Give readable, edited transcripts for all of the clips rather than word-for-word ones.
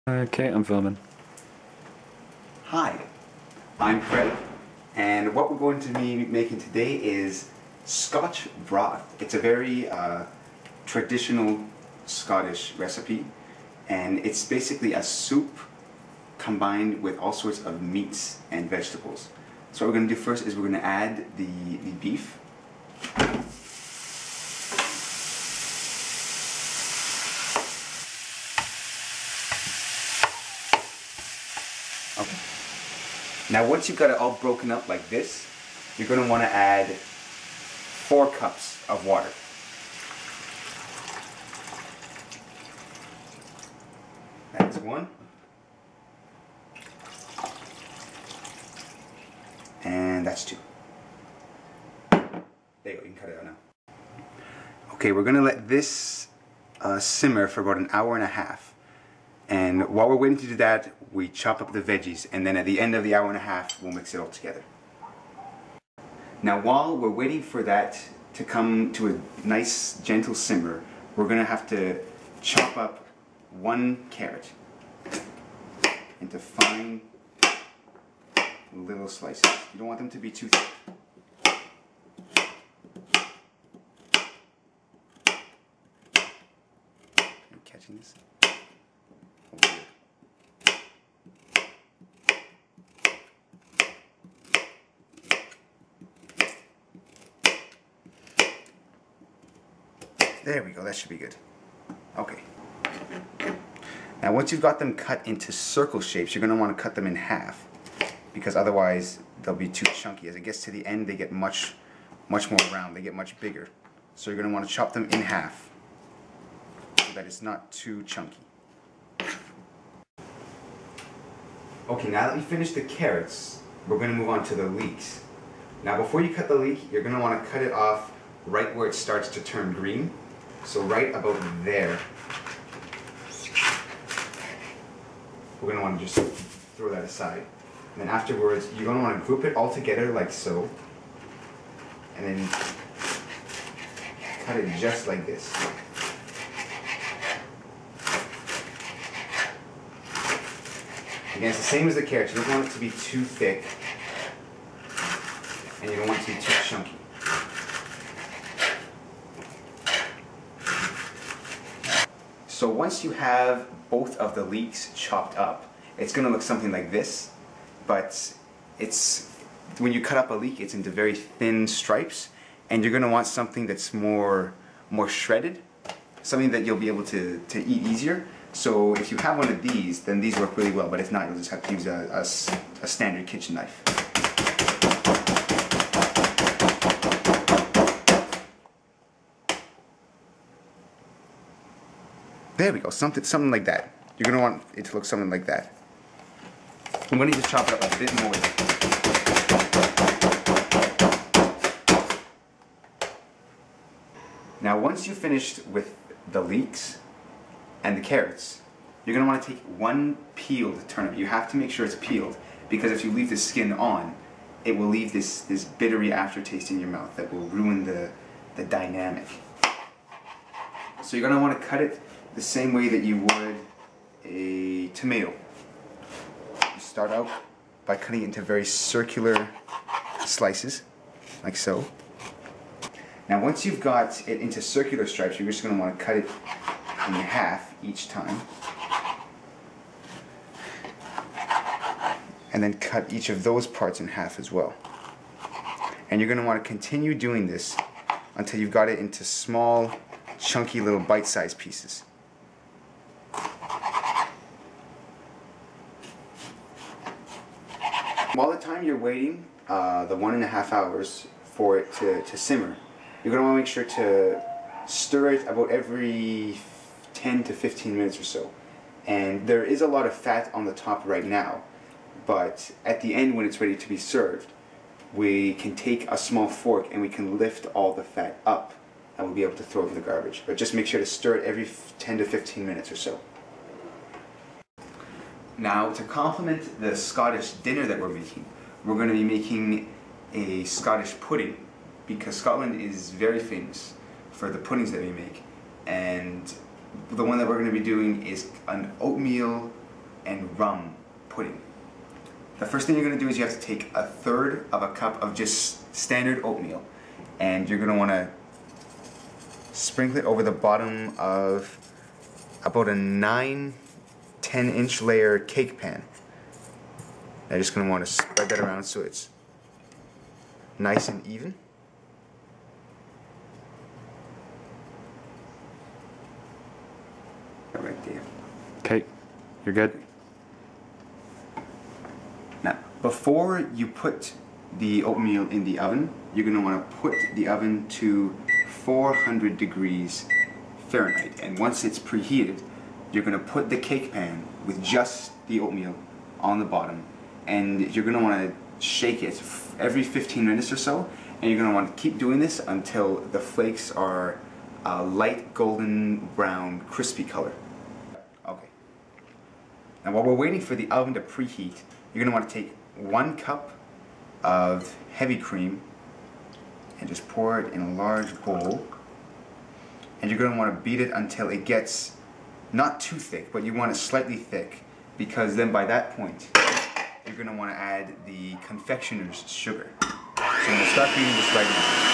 Okay, I'm filming. Hi, I'm Fred, and what we're going to be making today is Scotch broth. It's a very traditional Scottish recipe, and it's basically a soup combined with all sorts of meats and vegetables. So what we're going to do first is we're going to add the beef. Okay. Now once you've got it all broken up like this, you're going to want to add 4 cups of water. That's 1. And that's 2. There you go, you can cut it out now. Okay, we're going to let this simmer for about an hour and a half. And while we're waiting to do that, we chop up the veggies, and then at the end of the hour and a half, we'll mix it all together. Now while we're waiting for that to come to a nice gentle simmer, we're going to have to chop up 1 carrot into fine little slices. You don't want them to be too thick. Are you catching this? Over here. There we go, that should be good. Okay. Now once you've got them cut into circle shapes, you're going to want to cut them in half, because otherwise they'll be too chunky. As it gets to the end, they get much more round, they get much bigger. So you're going to want to chop them in half so that it's not too chunky. Okay, now that we finished the carrots, we're going to move on to the leeks. Now before you cut the leek, you're going to want to cut it off right where it starts to turn green. So right about there. We're going to want to just throw that aside. And then afterwards, you're going to want to group it all together like so. And then cut it just like this. Again, it's the same as the carrots. You don't want it to be too thick, and you don't want it to be too chunky. So once you have both of the leeks chopped up, it's going to look something like this, but when you cut up a leek, it's into very thin stripes, and you're going to want something that's more shredded, something that you'll be able to eat easier. So if you have one of these, then these work really well, but if not, you'll just have to use a standard kitchen knife. There we go, something like that. You're going to want it to look something like that. I'm going to just chop it up a bit more. Now once you've finished with the leeks and the carrots, you're going to want to take 1 peeled turnip. You have to make sure it's peeled, because if you leave the skin on, it will leave this bittery aftertaste in your mouth that will ruin the dynamic. So you're going to want to cut it the same way that you would a tomato. You start out by cutting it into very circular slices, like so. Now once you've got it into circular stripes, you're just going to want to cut it in half each time. And then cut each of those parts in half as well. And you're going to want to continue doing this until you've got it into small, chunky little bite-sized pieces. While the time you're waiting, the 1.5 hours for it to simmer, you're going to want to make sure to stir it about every 10 to 15 minutes or so. And there is a lot of fat on the top right now, but at the end when it's ready to be served, we can take a small fork and we can lift all the fat up, and we'll be able to throw it in the garbage. But just make sure to stir it every 10 to 15 minutes or so. Now, to complement the Scottish dinner that we're going to be making a Scottish pudding, because Scotland is very famous for the puddings that we make. And the one that we're going to be doing is an oatmeal and rum pudding. The first thing you're going to do is you have to take 1/3 of a cup of just standard oatmeal, and you're going to want to sprinkle it over the bottom of about a 9-10 inch layer cake pan. You're just going to want to spread that around so it's nice and even. Right there. Okay, you're good. Now, before you put the oatmeal in the oven, you're going to want to put the oven to 400 degrees Fahrenheit. And once it's preheated, you're going to put the cake pan with just the oatmeal on the bottom, and you're going to want to shake it every 15 minutes or so, and you're going to want to keep doing this until the flakes are a light golden brown crispy color. Okay. Now while we're waiting for the oven to preheat, you're going to want to take 1 cup of heavy cream and just pour it in a large bowl, and you're going to want to beat it until it gets not too thick, but you want it slightly thick, because then by that point you're going to want to add the confectioner's sugar. So I'm going to start beating this right now.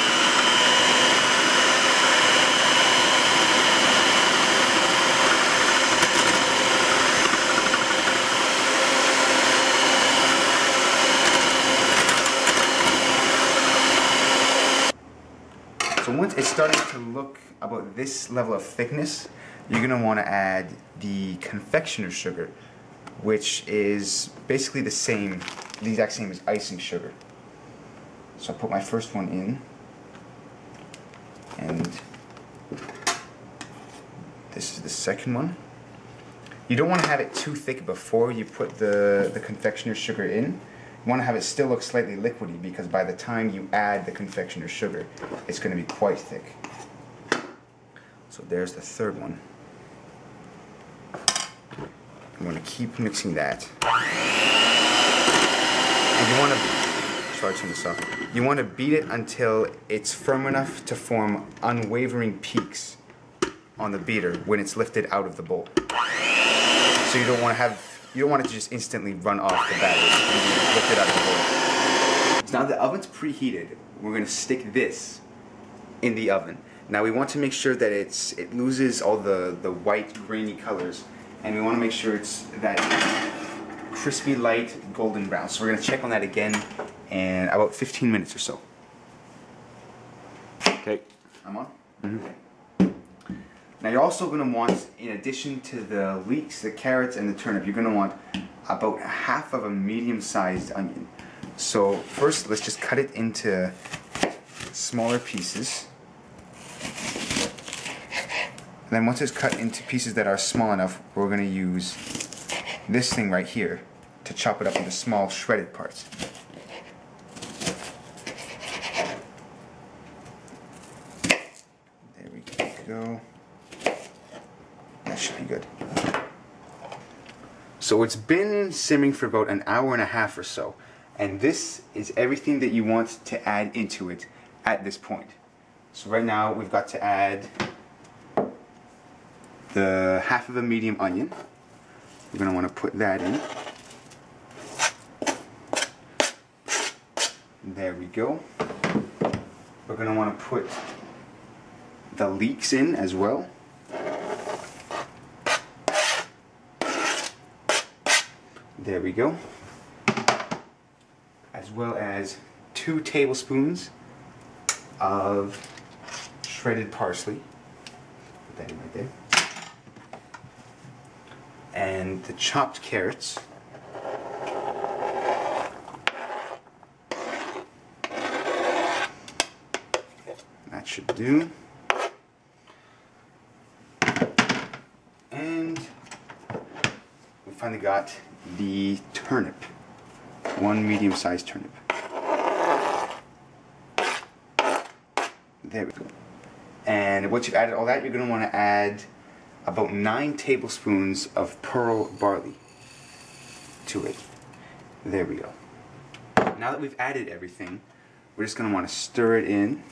So once it's starting to look about this level of thickness, you're going to want to add the confectioner's sugar, which is basically the exact same as icing sugar. So I'll put my first one in, and this is the second one. You don't want to have it too thick before you put the confectioner's sugar in. You want to have it still look slightly liquidy, because by the time you add the confectioner's sugar, it's going to be quite thick. So there's the third one. I'm going to keep mixing that. And you want to, sorry, turn this off. You want to beat it until it's firm enough to form unwavering peaks on the beater when it's lifted out of the bowl. So you don't want it to just instantly run off the batter. You lift it out of the bowl. So now the oven's preheated. We're going to stick this in the oven. Now we want to make sure that it loses all the white grainy colors, and we want to make sure it's that crispy light golden brown. So we're going to check on that again in about 15 minutes or so. Okay. I'm on? Mm-hmm. Okay. Now you're also going to want, in addition to the leeks, the carrots, and the turnip, you're going to want about half of a medium-sized onion. So first, let's just cut it into smaller pieces. And then once it's cut into pieces that are small enough, we're going to use this thing right here to chop it up into small shredded parts. There we go. That should be good. So it's been simmering for about an hour and a half or so, and this is everything that you want to add into it at this point. So right now we've got to add the half of a medium onion. We're going to want to put that in. There we go. We're going to want to put the leeks in as well. There we go. As well as 2 tablespoons of shredded parsley. Put that in right there. And the chopped carrots. That should do. And we finally got the turnip. 1 medium-sized turnip. There we go. And once you've added all that, you're going to want to add about 9 tablespoons of pearl barley to it. There we go. Now that we've added everything, we're just going to want to stir it in.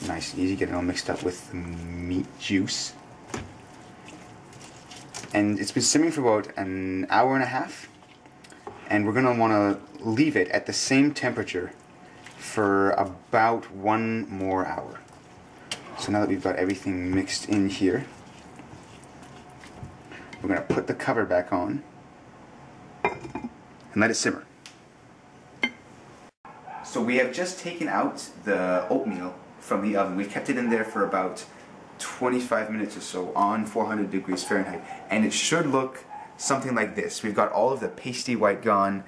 Nice and easy, get it all mixed up with the meat juice. And it's been simmering for about an hour and a half. And we're going to want to leave it at the same temperature for about 1 more hour. So now that we've got everything mixed in here, we're going to put the cover back on and let it simmer. So we have just taken out the oatmeal from the oven. We've kept it in there for about 25 minutes or so on 400 degrees Fahrenheit, and it should look something like this. We've got all of the pasty white gone,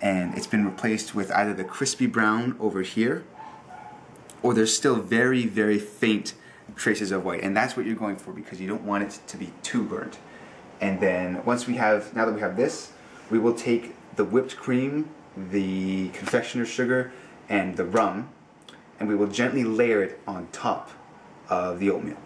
and it's been replaced with either the crispy brown over here, or there's still very, very faint traces of white, and that's what you're going for because you don't want it to be too burnt. And then now that we have this, we will take the whipped cream, the confectioner's sugar, and the rum, and we will gently layer it on top of the oatmeal.